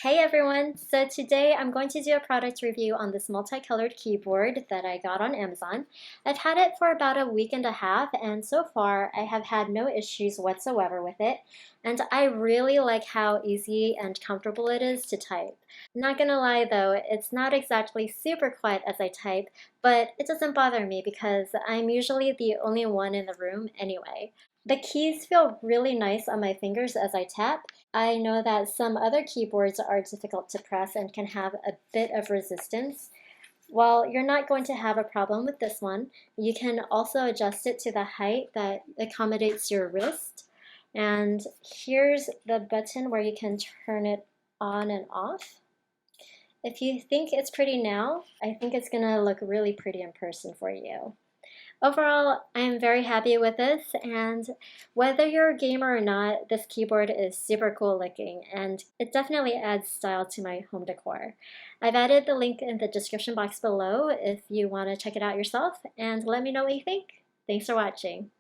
Hey everyone! So today I'm going to do a product review on this multicolored keyboard that I got on Amazon. I've had it for about a week and a half, and so far I have had no issues whatsoever with it. And I really like how easy and comfortable it is to type. Not gonna lie though, it's not exactly super quiet as I type, but it doesn't bother me because I'm usually the only one in the room anyway. The keys feel really nice on my fingers as I tap. I know that some other keyboards are difficult to press and can have a bit of resistance. While you're not going to have a problem with this one, you can also adjust it to the height that accommodates your wrist. And here's the button where you can turn it on and off. If you think it's pretty now, I think it's gonna look really pretty in person for you. Overall, I'm very happy with this, and whether you're a gamer or not, this keyboard is super cool looking, and it definitely adds style to my home decor. I've added the link in the description box below if you want to check it out yourself, and let me know what you think. Thanks for watching.